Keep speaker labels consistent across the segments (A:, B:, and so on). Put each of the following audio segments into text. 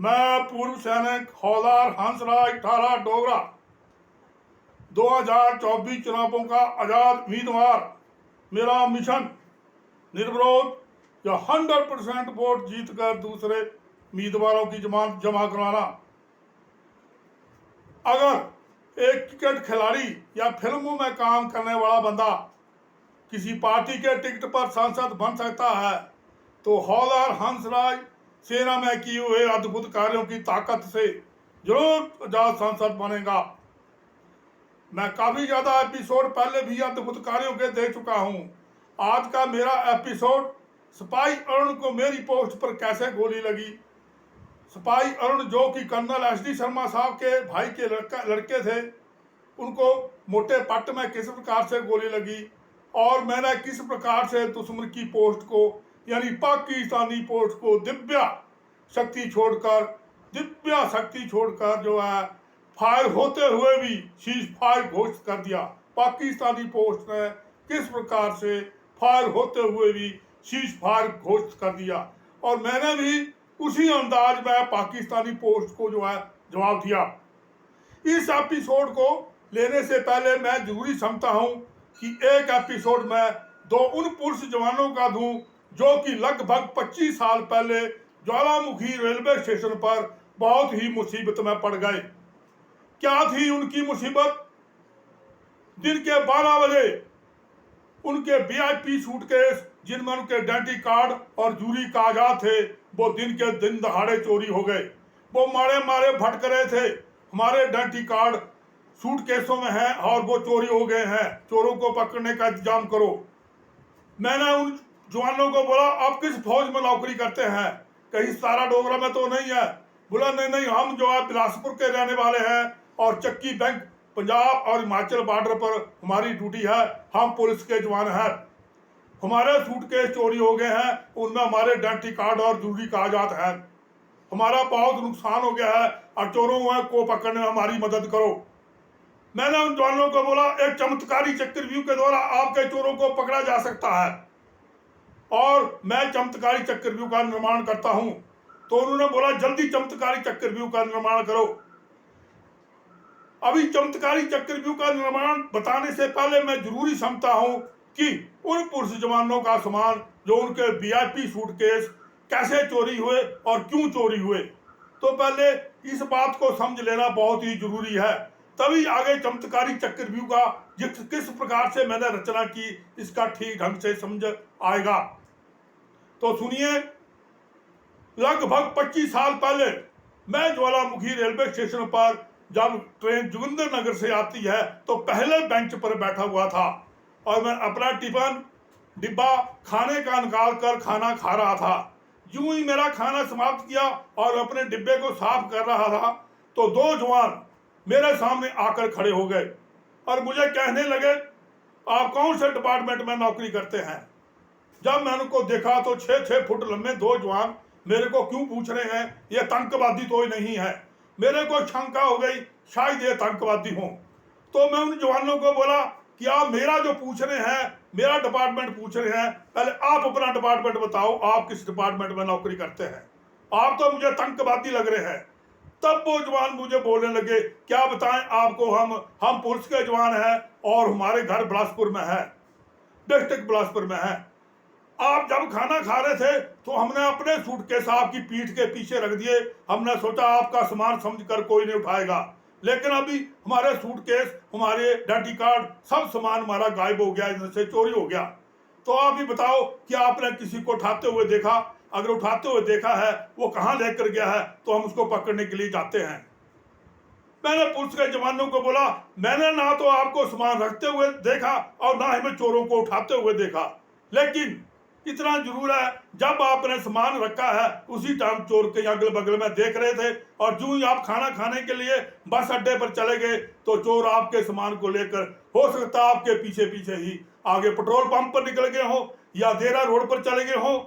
A: मैं पूर्व सैनिक हौलदार हंसराज ठारा डोगरा 2024 चुनावों का आजाद उम्मीदवार। मेरा मिशन निर्विरोध या 100% वोट जीतकर दूसरे उम्मीदवारों की जमानत जमा करवाना। अगर एक क्रिकेट खिलाड़ी या फिल्मों में काम करने वाला बंदा किसी पार्टी के टिकट पर सांसद बन सकता है तो हौलदार हंसराज सेना में किए हुए अद्भुत कार्यों की ताकत से जरूर आजाद सांसद बनेगा। मैं काफी ज्यादा एपिसोड पहले भी अद्भुत कार्यों के दे चुका हूं। आज का मेरा एपिसोड सिपाही अरुण को मेरी पोस्ट पर कैसे गोली लगी। सिपाही अरुण जो कि कर्नल SD शर्मा साहब के भाई के लड़के थे, उनको मोटे पट्ट में किस प्रकार से गोली लगी और मैंने किस प्रकार से दुश्मन की पोस्ट को यानी पाकिस्तानी पोस्ट को दिव्य शक्ति छोड़कर जो है फायर होते हुए भी सीज फायर घोषित कर दिया। पाकिस्तानी पोस्ट ने किस प्रकार से फायर होते हुए भी सीज फायर घोषित कर दिया और मैंने भी उसी अंदाज में पाकिस्तानी पोस्ट को जो है जवाब दिया। इस एपिसोड को लेने से पहले मैं जरूरी समझता हूं कि एक एपिसोड में दो उन पुरुष जवानों का दूं जो कि लगभग 25 साल पहले ज्वालामुखी रेलवे स्टेशन पर बहुत ही मुसीबत में पड़ गए। क्या थी उनकी मुसीबत? दिन के 12 बजे उनके VIP सूटकेस जिनमें उनके आइडेंटिटी कार्ड और जूरी कागजात थे वो दिन दहाड़े चोरी हो गए। वो मारे भटक रहे थे। हमारे आइडेंटिटी कार्ड सूटकेसों में है और वो चोरी हो गए हैं, चोरों को पकड़ने का इंतजाम करो। मैंने उन जवानों को बोला आप किस फौज में नौकरी करते हैं, कहीं सारा डोगरा में तो नहीं है? बोला नहीं हम जो है बिलासपुर के रहने वाले हैं और चक्की बैंक पंजाब और हिमाचल बॉर्डर पर हमारी ड्यूटी है, हम पुलिस के जवान हैं। हमारे सूटकेस चोरी हो गए हैं, उनमें हमारे आइडेंटिटी कार्ड और जरूरी कागजात हैं। हमारा बहुत नुकसान हो गया है और चोरों को पकड़ने में हमारी मदद करो। मैंने उन जवानों को बोला एक चमत्कारी चक्रव्यूह के द्वारा आपके चोरों को पकड़ा जा सकता है और मैं चमत्कारी चक्रव्यूह का निर्माण करता हूं। तो उन्होंने बोला जल्दी चमत्कारी चक्रव्यूह का निर्माण करो। अभी चमत्कारी चक्रव्यूह का निर्माण बताने से पहले मैं जरूरी समझता हूं कि उन पुरुष जवानों का सामान जो उनके VIP सूटकेस कैसे चोरी हुए और क्यों चोरी हुए, तो पहले इस बात को समझ लेना बहुत ही जरूरी है, तभी आगे चमत्कारी चक्रव्यूह का किस प्रकार से मैंने रचना की इसका ठीक ढंग से समझ आएगा। तो सुनिए, लगभग 25 साल पहले मैं ज्वालामुखी रेलवे स्टेशन पर जब ट्रेन जोगिंद्रनगर से आती है तो पहले बेंच पर बैठा हुआ था और मैं अपना टिफिन डिब्बा खाने का निकाल कर खाना खा रहा था। यूं ही मेरा खाना समाप्त किया और अपने डिब्बे को साफ कर रहा था तो दो जवान मेरे सामने आकर खड़े हो गए और मुझे कहने लगे आप कौन से डिपार्टमेंट में नौकरी करते हैं। जब मैंने उनको देखा तो 6-6 फुट लंबे दो जवान मेरे को क्यों पूछ रहे हैं, ये आतंकवादी तो नहीं है। मेरे को शंका हो गई शायद ये आतंकवादी हों। तो मैं उन जवानों को बोला कि आप मेरा जो पूछ रहे हैं, मेरा डिपार्टमेंट पूछ रहे हैं, पहले आप अपना डिपार्टमेंट बताओ, आप किस डिपार्टमेंट में नौकरी करते हैं, आप तो मुझे आतंकवादी लग रहे हैं। तब वो जवान मुझे बोलने लगे क्या बताएं आपको, हम पुलिस के जवान हैं और हमारे घर बिलासपुर में है, डिस्ट्रिक्ट बिलासपुर में है। आप जब खाना खा रहे थे तो हमने अपने सूटकेस आपकी पीठ के पीछे रख दिए, हमने सोचा आपका सामान समझकर कोई नहीं उठाएगा, लेकिन अभी हमारे सूटकेस, हमारे आइडेंटिटी कार्ड, सब सामान हमारा गायब हो गया, इनसे चोरी हो गया। तो आप ही बताओ कि आपने किसी को उठाते हुए देखा? अगर उठाते हुए देखा है वो कहां लेकर गया है तो हम उसको पकड़ने के लिए जाते हैं। मैंने पुलिस के जवानों को बोला मैंने ना तो आपको सामान रखते हुए देखा और ना ही मैं चोरों को उठाते हुए देखा, लेकिन इतना जरूर है जब आपने सामान रखा है उसी टाइम चोर के अगल बगल में देख रहे थे और जो ही आप खाना खाने के लिए बस अड्डे पर चले गए तो चोर आपके सामान को लेकर हो सकता है आपके पीछे पीछे ही आगे पेट्रोल पंप पर निकल गए हो या देरा रोड पर चले गए हो।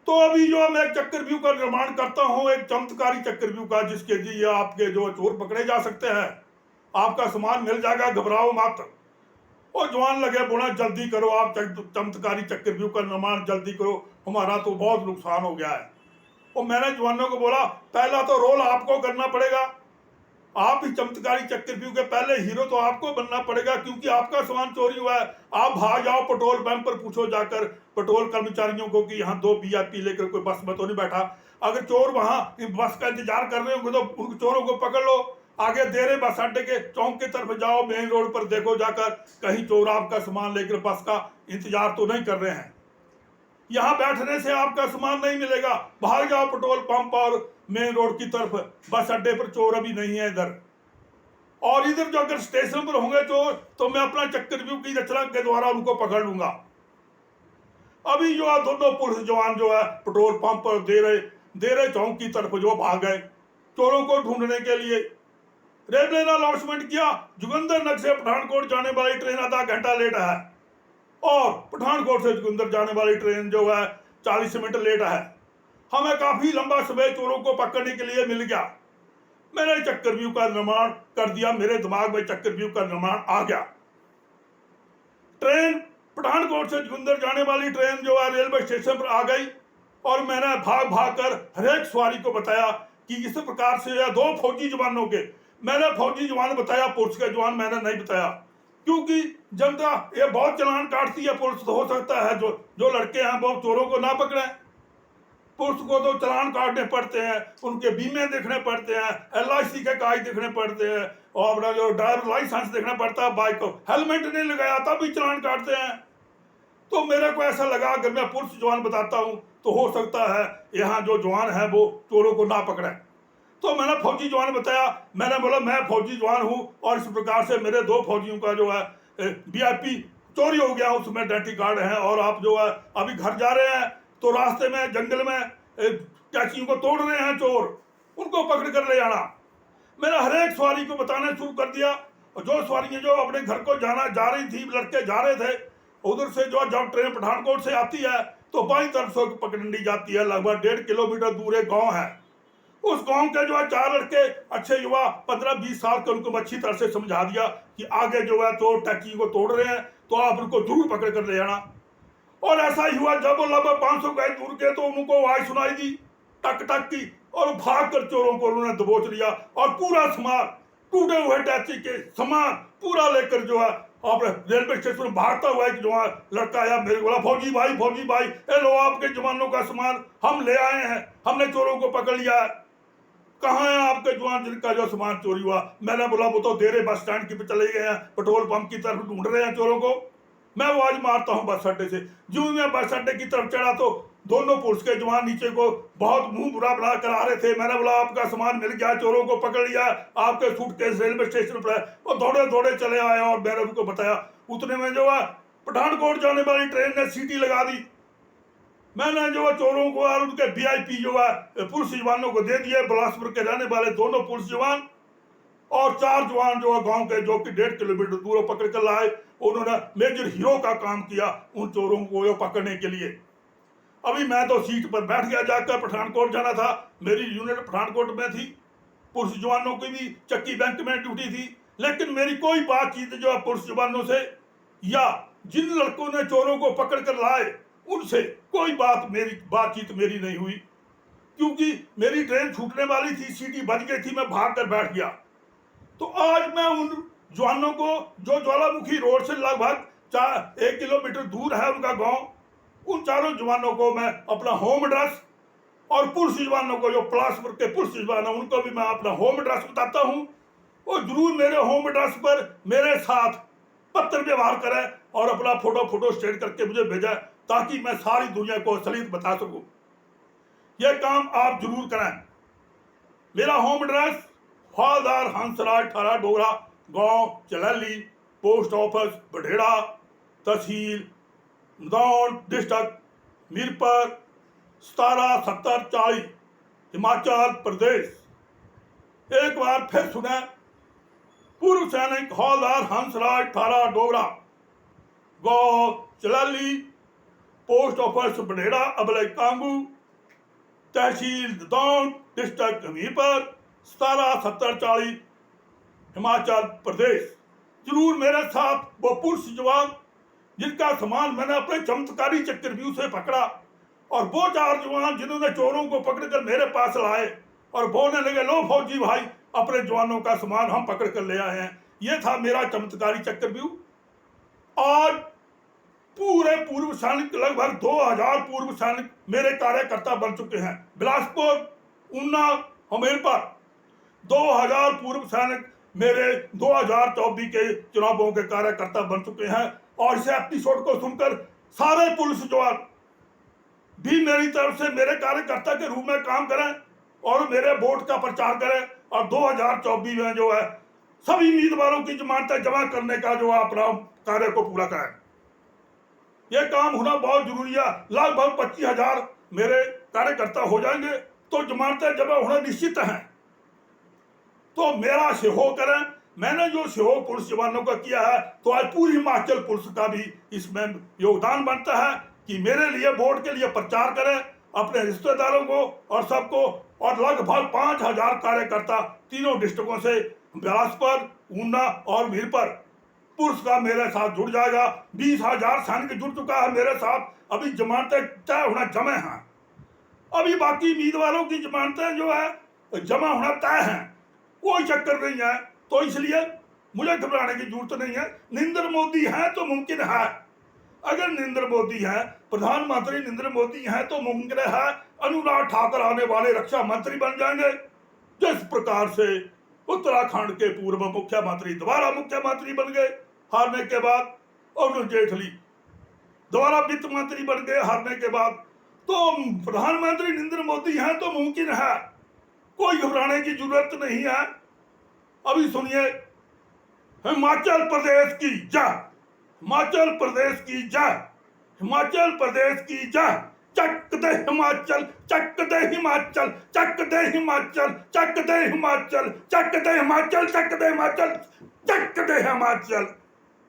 A: तो अभी जो मैं एक चक्रव्यूह का निर्माण करता हूं, एक चमत्कारी चक्रव्यूह का, जिसके लिए आपके जो चोर पकड़े जा सकते हैं, आपका सामान मिल जाएगा, घबराओ मत। और जवान लगे बोला जल्दी करो, आप चमत्कारी चक्रव्यूह का निर्माण जल्दी करो, हमारा तो बहुत नुकसान हो गया है। और मैंने जवानों को बोला पहला तो रोल आपको करना पड़ेगा, आप ही चमत्कारी चक्रव्यूह के पहले हीरो तो आपको बनना पड़ेगा, क्योंकि आपका सामान चोरी हुआ है। आप भाग जाओ पेट्रोल पंप पर, पूछो जाकर पेट्रोल कर्मचारियों को कि यहाँ 2 VIP लेकर कोई बस में तो नहीं बैठा। अगर चोर वहां बस का इंतजार कर रहे होंगे तो उन चोरों को पकड़ लो। आगे देरे बस अड्डे के चौक की तरफ जाओ, मेन रोड पर देखो जाकर कहीं चोर आपका सामान लेकर बस का इंतजार तो नहीं कर रहे हैं। यहाँ बैठने से आपका सामान नहीं मिलेगा, भाग जाओ पेट्रोल पंप और मेन रोड की तरफ, बस अड्डे पर चोर अभी नहीं है इधर। और इधर जो अगर स्टेशन पर होंगे चोर तो मैं अपना चक्रव्यूह की रचना के द्वारा उनको पकड़ लूंगा। अभी जो है दोनों पुलिस जवान जो है पेट्रोल पंप पर देरे चौक की तरफ जो भाग गए चोरों को ढूंढने के लिए। रेलवे ने अनाउंसमेंट किया जोगिंदरनगर से पठानकोट जाने वाली ट्रेन आधा घंटा लेट है, और पठानकोट से जोगिंदर जाने वाली ट्रेन जो है 40 मिनट लेट है। हमें काफी लंबा समय चोरों को पकड़ने के लिए मिल गया। मैंने चक्रव्यूह का निर्माण कर दिया, मेरे दिमाग में चक्रव्यूह का निर्माण आ गया। ट्रेन पठानकोट से जोगिंदर जाने वाली ट्रेन जो है रेलवे स्टेशन पर आ गई, और मैंने भाग भाग कर हर एक सवारी को बताया कि इस प्रकार से 2 फौजी जवानों के, मैंने फौजी जवान बताया, पुलिस के जवान मैंने नहीं बताया, क्योंकि जनता ये बहुत चालान काटती है। पुलिस तो हो सकता है जो लड़के हैं वो चोरों को ना पकड़े, पुलिस को तो चालान काटने पड़ते हैं, उनके बीमे देखने पड़ते हैं, LIC के कागज देखने पड़ते हैं, और अपना जो ड्राइवर लाइसेंस देखना पड़ता है, बाइक को हेलमेट नहीं लगाया तब भी चालान काटते हैं। तो मेरे को ऐसा लगा अगर मैं पुलिस जवान बताता हूँ तो हो सकता है यहाँ जो जवान है वो चोरों को ना पकड़े। तो मैंने फौजी जवान बताया, मैंने बोला मैं फौजी जवान हूँ, और इस प्रकार से मेरे 2 फौजियों का जो है VIP चोरी हो गया, उसमें आइडेंटिटी कार्ड है, और आप जो है अभी घर जा रहे हैं तो रास्ते में जंगल में टैक्सियों को तोड़ रहे हैं चोर, उनको पकड़ कर ले आना। मैंने हर एक सवारी को बताना शुरू कर दिया, और जो सवारियां जो अपने घर को जा रही थी, लड़के जा रहे थे, उधर से जो जब ट्रेन पठानकोट से आती है तो बाईं तरफ से पकड़ी जाती है। लगभग 1.5 किलोमीटर दूर एक गाँव है, उस गांव के जो है 4 लड़के अच्छे युवा 15-20 साल के, उनको अच्छी तरह से समझा दिया कि आगे जो है चोर टैक्सी को तोड़ रहे हैं तो आप उनको जरूर पकड़ कर ले आना। और ऐसा ही हुआ, जब वो लगभग 500 गज दूर के तो उनको आवाज सुनाई दी टक टक की, और भाग कर चोरों को उन्होंने दबोच लिया, और पूरा सामान, टूटे हुए टैक्सी के सामान पूरा लेकर जो है आप रेलवे स्टेशन भागता हुआ एक जवान लड़का आया, मेरे बोला फौजी भाई ए लो आपके जवानों का सामान हम ले आए हैं, हमने चोरों को पकड़ लिया है। कहाँ है आपके जवान जिनका जो सामान चोरी हुआ? मैंने बोला वो तो देरे बस स्टैंड की पे चले गए हैं, पेट्रोल पंप की तरफ ढूंढ रहे हैं चोरों को। मैं आवाज मारता हूँ बस अड्डे से, जो मैं बस अड्डे की तरफ चढ़ा तो दोनों पुलिस के जवान नीचे को बहुत मुंह बुरा बना कर आ रहे थे। मैंने बोला आपका सामान मिल गया, चोरों को पकड़ लिया, आपके सूटकेस रेलवे स्टेशन पर है। वो दौड़े दौड़े चले आए, और मैंने उनको बताया। उतने में जो है पठानकोट जाने वाली ट्रेन ने सीटी लगा दी। मैंने जो है चोरों को और उनके VIP जो है पुलिस जवानों को दे दिए। बिलासपुर के रहने वाले दोनों पुलिस जवान और 4 जवान जो है गांव के, जो कि 1.5 किलोमीटर दूर पकड़ कर लाए। उन्होंने मेजर हीरो का काम किया उन चोरों को पकड़ने के लिए। अभी मैं तो सीट पर बैठ गया, जाकर पठानकोट जाना था, मेरी यूनिट पठानकोट में थी, पुलिस जवानों की भी चक्की बैंक में ड्यूटी थी, लेकिन मेरी कोई बातचीत जो है पुलिस जवानों से या जिन लड़कों ने चोरों को पकड़ कर लाए उनसे कोई बातचीत मेरी नहीं हुई, क्योंकि मेरी ट्रेन छूटने वाली थी, सीटी बज गई थी, मैं भाग कर बैठ गया। तो आज मैं उन जवानों को, जो ज्वालामुखी रोड से लगभग 1 किलोमीटर दूर है उनका गांव, उन 4 जवानों को मैं अपना होम एड्रेस, और पुलिस जवानों को जो बिलासपुर के पुलिस जवान है उनको भी मैं अपना होम एड्रेस बताता हूँ। वो जरूर मेरे होम एड्रेस पर मेरे साथ पत्र व्यवहार करें और अपना फोटो स्टेट करके मुझे भेजें, ताकि मैं सारी दुनिया को असलियत बता सकूं। यह काम आप जरूर करें। मेरा होम एड्रेस हवलदार हंसराज ठारा डोगरा, गांव चलैली, पोस्ट ऑफिस बढेड़ा, तहसील मदौन, डिस्ट्रिक्ट मीरपुर 177040 हिमाचल प्रदेश। एक बार फिर सुने, पूर्व सैनिक हवलदार हंसराज ठारा डोगरा, गांव चलैली, पोस्ट ऑफिस बढेड़ा अबले कांगू, तहसील ददौन, डिस्ट्रिक्ट हमीरपुर 177040 हिमाचल प्रदेश। जरूर मेरे साथ वो पुलिस जवान जिनका सामान मैंने अपने चमत्कारी चक्रव्यूह से पकड़ा, और वो 4 जवान जिन्होंने चोरों को पकड़कर मेरे पास लाए और बोलने लगे, लो फौजी भाई, अपने जवानों का सामान हम पकड़ कर ले आए हैं। ये था मेरा चमत्कारी चक्रव्यूह। आज पूरे पूर्व सैनिक, लगभग 2000 पूर्व सैनिक मेरे कार्यकर्ता बन चुके हैं। बिलासपुर, ऊना, हमीरपुर 2000 पूर्व सैनिक मेरे 2024 के चुनावों के कार्यकर्ता बन चुके हैं। और इस एपिसोड को सुनकर सारे पुलिस जवान भी मेरी तरफ से मेरे कार्यकर्ता के रूप में काम करें और मेरे वोट का प्रचार करें और 2024 में जो है सभी उम्मीदवारों की जमानतें जमा करने का जो है अपना कार्य को पूरा करें। यह काम होना बहुत जरूरी है। लगभग 25,000 मेरे कार्यकर्ता हो जाएंगे तो जमानतें जमा होना निश्चित है। तो मेरा सहयोग करें। मैंने जो सहयोग पुलिस जवानों का किया है, तो आज पूरी हिमाचल पुलिस का भी इसमें योगदान बनता है कि मेरे लिए वोट के लिए प्रचार करें, अपने रिश्तेदारों को और सबको। और लगभग 5,000 कार्यकर्ता तीनों डिस्ट्रिक्टों से, बिलासपुर, ऊना और मीरपुर, पुलिस का मेरे साथ जुड़ जाएगा। 20,000 सैनिक जुड़ चुका है मेरे साथ। अभी जमानतें तय होना जमे हैं, अभी बाकी उम्मीदवारों की जमानतें जो है जमा होना तय है, कोई चक्कर नहीं है। तो इसलिए मुझे घबराने की जरूरत नहीं है। नरेंद्र मोदी है तो मुमकिन है। अगर नरेंद्र मोदी है, प्रधानमंत्री नरेंद्र मोदी हैं, तो मुमकिन है अनुराग ठाकुर आने वाले रक्षा मंत्री बन जाएंगे। जिस प्रकार से उत्तराखंड के पूर्व मुख्यमंत्री दोबारा मुख्यमंत्री बन गए हारने के बाद, अरुण जेटली दोबारा वित्त मंत्री बन गए हारने के बाद, तो प्रधानमंत्री नरेंद्र मोदी हैं तो मुमकिन है, कोई घबराने की जरूरत नहीं है। अभी सुनिए, हिमाचल प्रदेश की जय, हिमाचल प्रदेश की जय, हिमाचल प्रदेश की जय। चक दे हिमाचल, चक दे हिमाचल, चक दे हिमाचल, चक दे हिमाचल, चक दे हिमाचल, चक दे हिमाचल, चक दे हिमाचल।